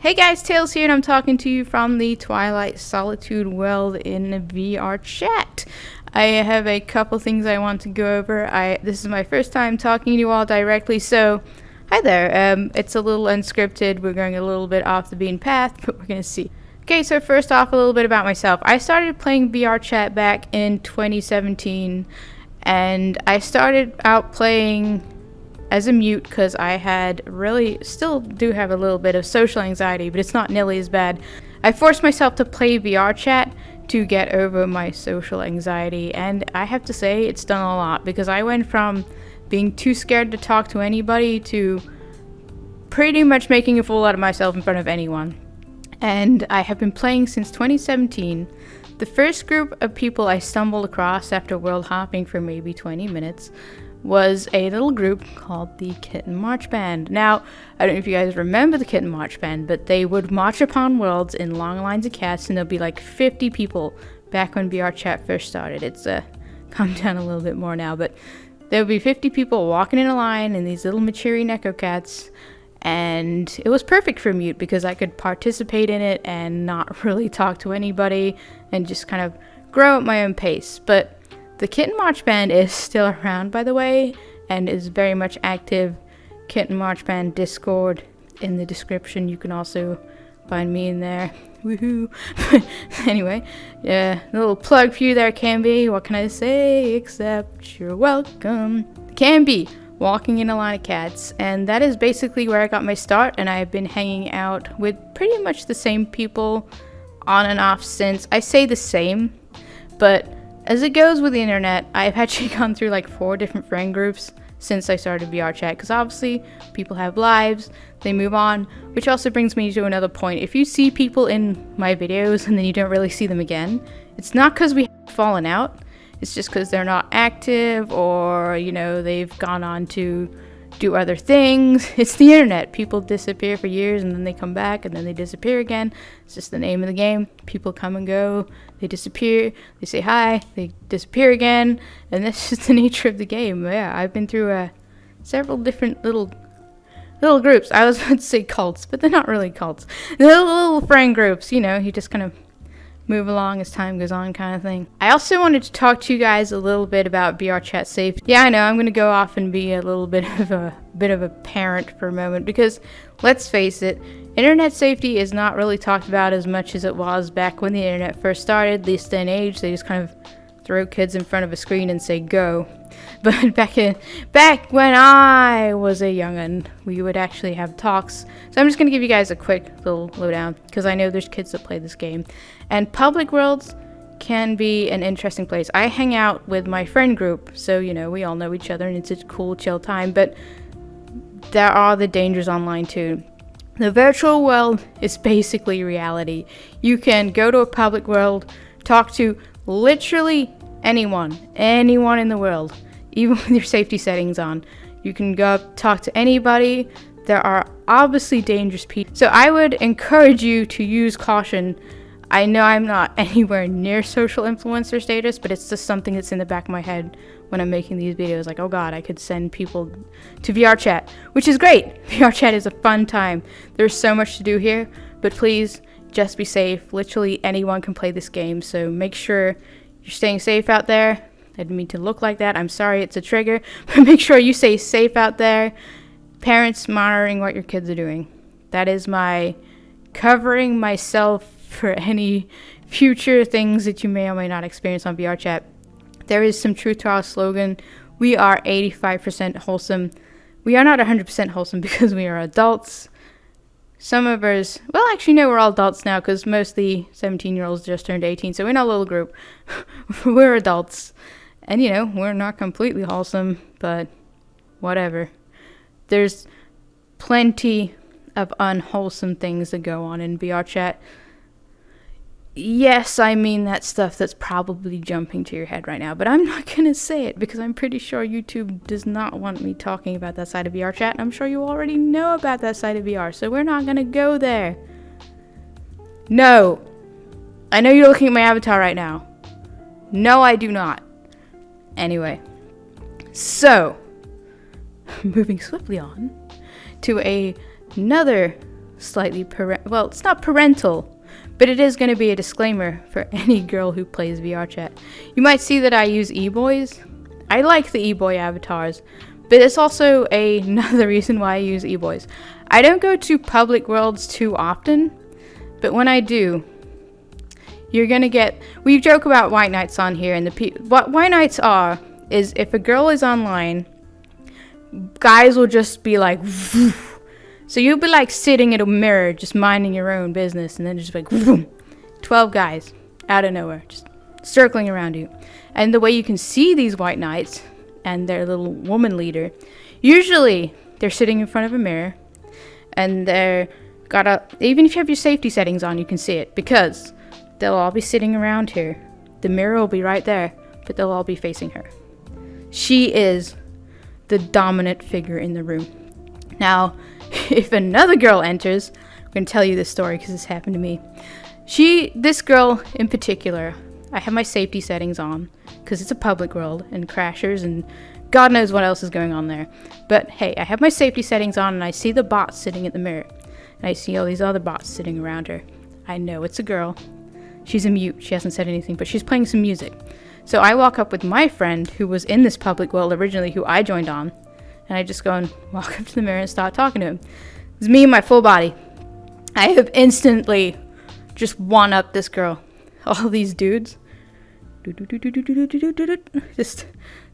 Hey guys, Tails here, and I'm talking to you from the Twilight Solitude world in Vrchat. I have a couple things I want to go over. This is my first time talking to you all directly, so hi there. It's a little unscripted. We're going a little bit off the beaten path, but we're going to see. Okay, so first off, a little bit about myself. I started playing Vrchat back in 2017, and I started out playing as a mute because I had still do have a little bit of social anxiety, but it's not nearly as bad. I forced myself to play Vrchat to get over my social anxiety, and I have to say it's done a lot, because I went from being too scared to talk to anybody to pretty much making a fool out of myself in front of anyone. And I have been playing since 2017. The first group of people I stumbled across after world hopping for maybe 20 minutes was a little group called the Kitten March Band. Now, I don't know if you guys remember the Kitten March Band, but they would march upon worlds in long lines of cats, and there'll be like 50 people back when Vrchat first started. It's calmed down a little bit more now, but there would be 50 people walking in a line in these little maturing echo cats, and it was perfect for mute because I could participate in it and not really talk to anybody and just kind of grow at my own pace. But the Kitten March Band is still around, by the way, and is very much active. Kitten March Band Discord in the description. You can also find me in there. Woohoo! Anyway, yeah, a little plug for you there, Canby. What can I say except you're welcome? Canby, walking in a line of cats, and that is basically where I got my start, and I've been hanging out with pretty much the same people on and off since. I say the same, but as it goes with the internet, I've actually gone through like 4 different friend groups since I started Vrchat, because obviously people have lives, they move on, which also brings me to another point. If you see people in my videos and then you don't really see them again, it's not because we have fallen out, it's just because they're not active, or, you know, they've gone on to do other things. It's the internet. People disappear for years and then they come back and then they disappear again. It's just the name of the game. People come and go, they disappear, they say hi, they disappear again, and that's just the nature of the game. Yeah, I've been through several different little groups. I was about to say cults, but they're not really cults. Little friend groups, you know, you just kind of move along as time goes on, kind of thing. I also wanted to talk to you guys a little bit about Vrchat safety. Yeah, I know I'm going to go off and be a little bit of a parent for a moment, because let's face it, internet safety is not really talked about as much as it was back when the internet first started. This day and age, they just kind of throw kids in front of a screen and say go. But back when I was a young'un, we would actually have talks. So I'm just going to give you guys a quick little lowdown, because I know there's kids that play this game. And public worlds can be an interesting place. I hang out with my friend group, so, you know, we all know each other and it's a cool, chill time. But there are the dangers online too. The virtual world is basically reality. You can go to a public world, talk to literally anyone in the world, even with your safety settings on. You can go up, talk to anybody. There are obviously dangerous people, so I would encourage you to use caution. I know I'm not anywhere near social influencer status, but it's just something that's in the back of my head when I'm making these videos. Like, oh god, I could send people to Vrchat, which is great. Vrchat is a fun time. There's so much to do here, but please just be safe. Literally anyone can play this game, so make sure you're staying safe out there. I didn't mean to look like that. I'm sorry, it's a trigger. But make sure you stay safe out there. Parents, monitoring what your kids are doing. That is my covering myself for any future things that you may or may not experience on Vrchat. There is some truth to our slogan. We are 85% wholesome. We are not 100% wholesome because we are adults. Some of us, well, actually, no, we're all adults now, because most of the 17-year-olds just turned 18, so we're not a little group. We're adults. And, you know, we're not completely wholesome, but whatever. There's plenty of unwholesome things that go on in Vrchat. Yes, I mean that stuff that's probably jumping to your head right now, but I'm not going to say it because I'm pretty sure YouTube does not want me talking about that side of Vrchat, and I'm sure you already know about that side of VR, so we're not going to go there. No. I know you're looking at my avatar right now. No, I do not. Anyway. So, moving swiftly on to another slightly well, it's not parental, but it is going to be a disclaimer for any girl who plays VR chat. You might see that I use e-boys. I like the e-boy avatars, but it's also another reason why I use e-boys. I don't go to public worlds too often, but when I do, you're gonna get. We joke about white knights on here, and what white knights are is if a girl is online, guys will just be like, woof. So you'll be like sitting at a mirror, just minding your own business, and then just like, woof, 12 guys out of nowhere, just circling around you. And the way you can see these white knights and their little woman leader, usually they're sitting in front of a mirror, and even if you have your safety settings on, you can see it, because they'll all be sitting around here. The mirror will be right there, but they'll all be facing her. She is the dominant figure in the room. Now, if another girl enters, I'm going to tell you this story because this happened to me. This girl in particular, I have my safety settings on because it's a public world and crashers and God knows what else is going on there. But hey, I have my safety settings on and I see the bot sitting at the mirror. And I see all these other bots sitting around her. I know it's a girl. She's a mute. She hasn't said anything, but she's playing some music. So I walk up with my friend who was in this public world originally, who I joined on. And I just go and walk up to the mirror and start talking to him. It's me and my full body. I have instantly just one-upped this girl. All these dudes. Just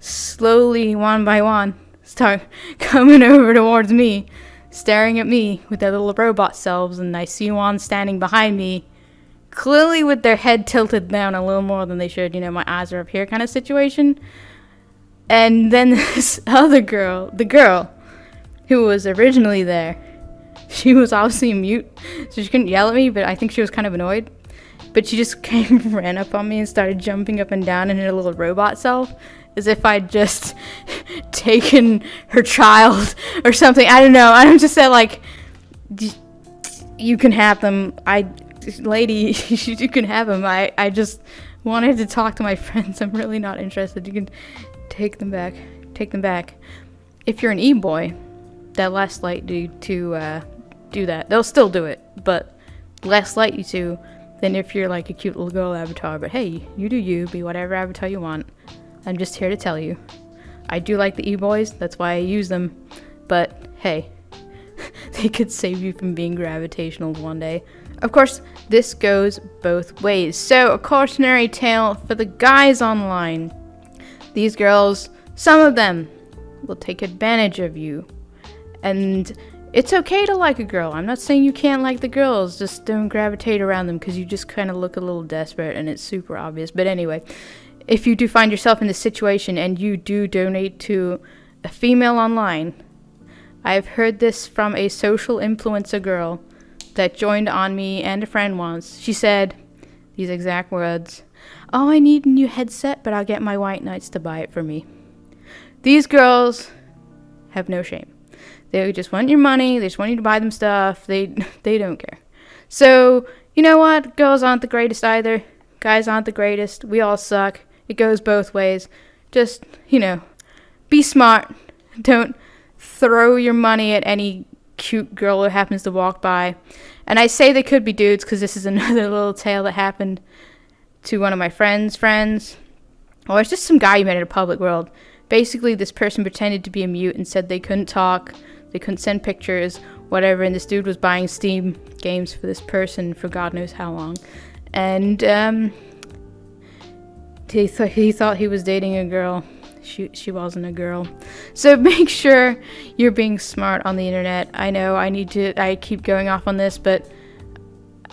slowly, one by one, start coming over towards me, staring at me with their little robot selves, and I see one standing behind me, clearly with their head tilted down a little more than they should, my eyes are up here kind of situation. And then this other girl, the girl who was originally there, she was obviously mute, so she couldn't yell at me, but I think she was kind of annoyed. But she just ran up on me and started jumping up and down in her little robot self, as if I'd just taken her child or something. I don't know. I'm just said, like, you can have them. Lady, you can have them. I just wanted to talk to my friends. I'm really not interested. You can take them back. Take them back. If you're an e-boy, they're less likely to do that. They'll still do it, but less likely to than if you're like a cute little girl avatar. But hey, you do you, be whatever avatar you want. I'm just here to tell you. I do like the e-boys, that's why I use them. But hey, they could save you from being gravitational one day. Of course, this goes both ways. So, a cautionary tale for the guys online. These girls, some of them, will take advantage of you. And it's okay to like a girl. I'm not saying you can't like the girls. Just don't gravitate around them because you just kind of look a little desperate and it's super obvious. But anyway, if you do find yourself in this situation and you do donate to a female online, I've heard this from a social influencer girl that joined on me and a friend once. She said these exact words: "Oh, I need a new headset, but I'll get my white knights to buy it for me." These girls have no shame. They just want your money. They just want you to buy them stuff. They don't care. So, you know what? Girls aren't the greatest either. Guys aren't the greatest. We all suck. It goes both ways. Just, be smart. Don't throw your money at any cute girl who happens to walk by. And I say they could be dudes because this is another little tale that happened to one of my friends. Or it's just some guy you met in a public world. Basically, this person pretended to be a mute and said they couldn't talk, they couldn't send pictures, whatever, and this dude was buying Steam games for this person for God knows how long. And he thought he was dating a girl. She wasn't a girl. So make sure you're being smart on the internet. I know I keep going off on this, but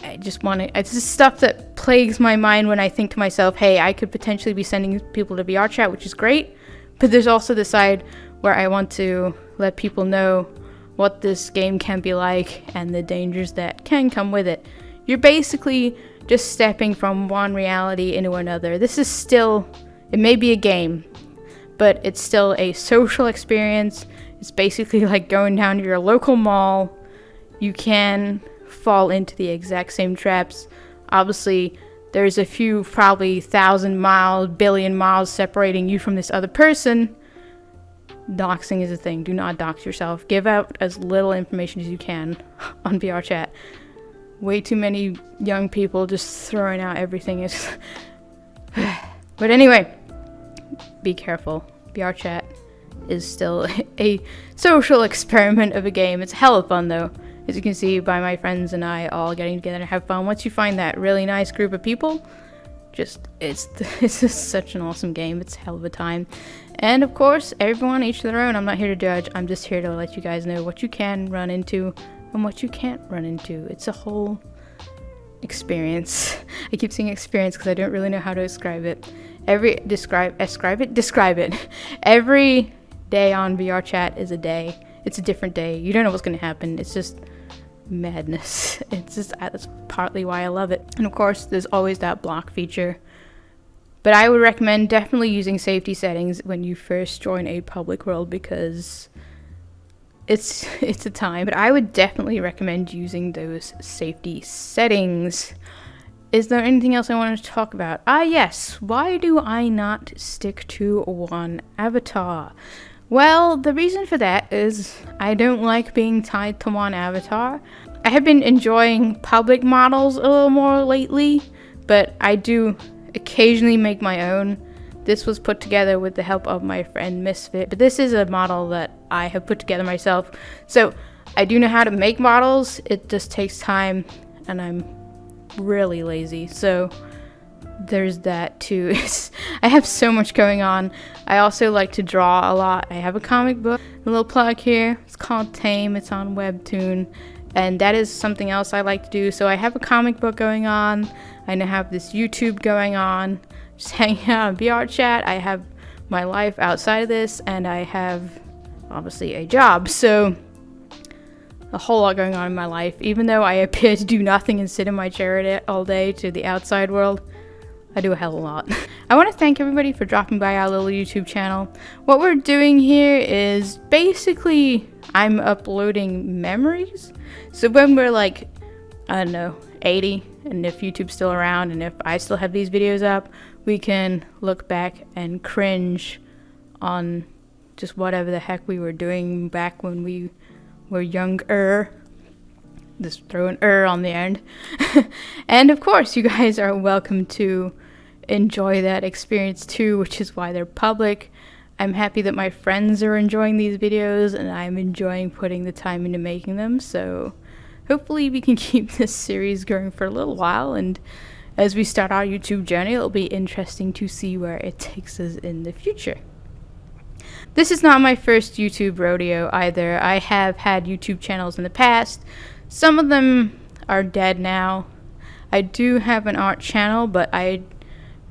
it's just stuff that plagues my mind when I think to myself, hey, I could potentially be sending people to VR chat, which is great. But there's also the side where I want to let people know what this game can be like and the dangers that can come with it. You're basically just stepping from one reality into another. This is still, it may be a game, but it's still a social experience. It's basically like going down to your local mall. You can fall into the exact same traps. Obviously, there's a few, probably 1,000 miles, billion miles separating you from this other person. doxing is a thing. Do not dox yourself. Give out as little information as you can on VRChat. Way too many young people just throwing out everything. Is but anyway, be careful. VRChat is still a social experiment of a game. It's hella fun though. As you can see by my friends and I all getting together to have fun. Once you find that really nice group of people, it's just such an awesome game. It's a hell of a time. And of course, everyone each to their own. I'm not here to judge. I'm just here to let you guys know what you can run into and what you can't run into. It's a whole experience. I keep saying experience because I don't really know how to describe it. Describe it. Every day on VRChat is a day. It's a different day. You don't know what's going to happen. It's just madness. That's partly why I love it. And of course, there's always that block feature. But I would recommend definitely using safety settings when you first join a public world because it's a time. But I would definitely recommend using those safety settings. Is there anything else I wanted to talk about? Yes. Why do I not stick to one avatar? Well, the reason for that is I don't like being tied to one avatar. I have been enjoying public models a little more lately, but I do occasionally make my own. This was put together with the help of my friend Misfit, but this is a model that I have put together myself. So I do know how to make models. It just takes time and I'm really lazy. So there's that too. I have so much going on. I also like to draw a lot. I have a comic book, a little plug here. It's called Tame. It's on Webtoon. And that is something else I like to do. So I have a comic book going on. I now have this YouTube going on. Just hanging out on VRChat. I have my life outside of this. And I have, obviously, a job. So a whole lot going on in my life. Even though I appear to do nothing and sit in my chair all day to the outside world, I do a hell of a lot. I want to thank everybody for dropping by our little YouTube channel. What we're doing here is basically I'm uploading memories. So when we're like, I don't know, 80, and if YouTube's still around and if I still have these videos up, we can look back and cringe on just whatever the heck we were doing back when we were younger. Just throw an on the end. And of course, you guys are welcome to enjoy that experience too, which is why they're public. I'm happy that my friends are enjoying these videos and I'm enjoying putting the time into making them. So hopefully we can keep this series going for a little while, and as we start our YouTube journey, it'll be interesting to see where it takes us in the future. This is not my first YouTube rodeo either. I have had YouTube channels in the past. Some of them are dead now. I do have an art channel, but I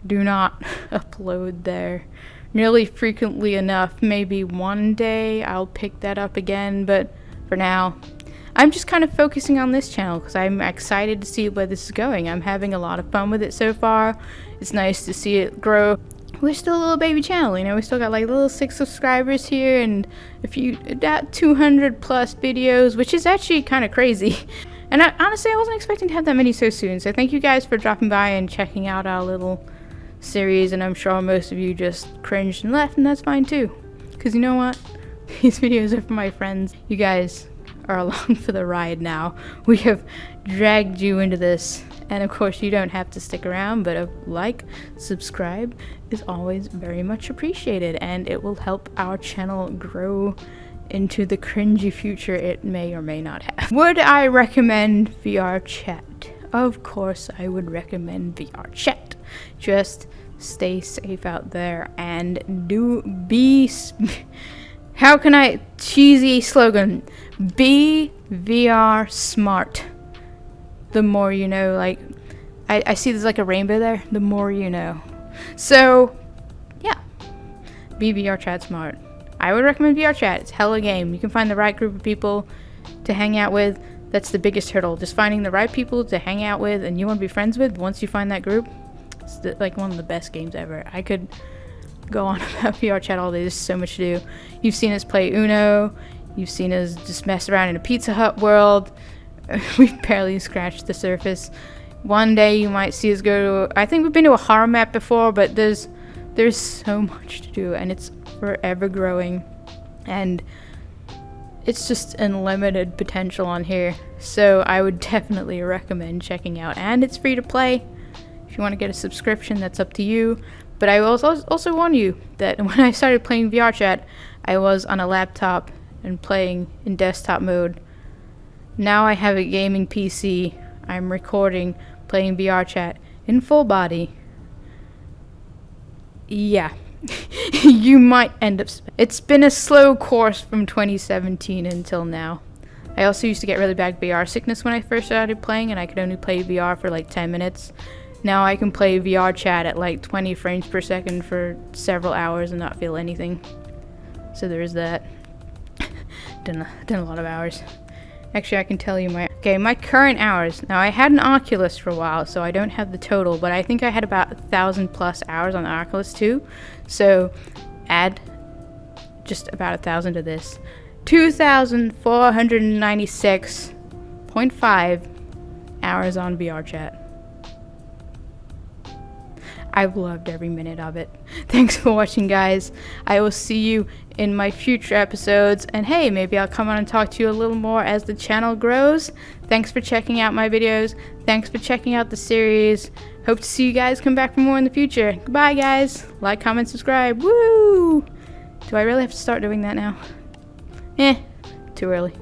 do not upload there nearly frequently enough. Maybe one day I'll pick that up again, but for now, I'm just kind of focusing on this channel because I'm excited to see where this is going. I'm having a lot of fun with it so far. It's nice to see it grow. We're still a little baby channel, you know, we still got like little 6 subscribers here and about 200 plus videos, which is actually kind of crazy. And honestly, I wasn't expecting to have that many so soon. So thank you guys for dropping by and checking out our little series. And I'm sure most of you just cringed and left, and that's fine too. Because you know what? These videos are for my friends. You guys are along for the ride now. We have dragged you into this. And of course, you don't have to stick around, but a like, subscribe is always very much appreciated, and it will help our channel grow into the cringy future it may or may not have. Would I recommend VRChat? Of course, I would recommend VRChat. Just stay safe out there and how can I, cheesy slogan, be VR smart. The more you know, like, I see there's like a rainbow there, the more you know. So, yeah, be VRChat smart. I would recommend VRChat. It's a hella game. You can find the right group of people to hang out with. That's the biggest hurdle, just finding the right people to hang out with and you want to be friends with. Once you find that group, it's like one of the best games ever. I could go on about VRChat all day. There's so much to do. You've seen us play Uno. You've seen us just mess around in a Pizza Hut world. We've barely scratched the surface. One day you might see us go to, I think we've been to a horror map before, but there's so much to do and it's forever growing. and it's just unlimited potential on here. So I would definitely recommend checking out, and it's free to play. If you want to get a subscription, that's up to you. But I will also warn you that when I started playing VRChat, I was on a laptop and playing in desktop mode. Now I have a gaming PC. I'm recording, playing VRChat in full body. Yeah. You might end up... It's been a slow course from 2017 until now. I also used to get really bad VR sickness when I first started playing, and I could only play VR for like 10 minutes. Now I can play VRChat at like 20 frames per second for several hours and not feel anything. So there is that. done a lot of hours. Actually, I can tell you my current hours. Now, I had an Oculus for a while, so I don't have the total, but I think I had about 1,000+ hours on the Oculus too. So add just about 1,000 to this. 2,496.5 hours on VRChat. I've loved every minute of it. Thanks for watching, guys. I will see you in my future episodes, and hey, maybe I'll come on and talk to you a little more as the channel grows. Thanks for checking out my videos. Thanks for checking out the series. Hope to see you guys come back for more in the future. Goodbye, guys. Like, comment, subscribe. Woo! Do I really have to start doing that now? Too early.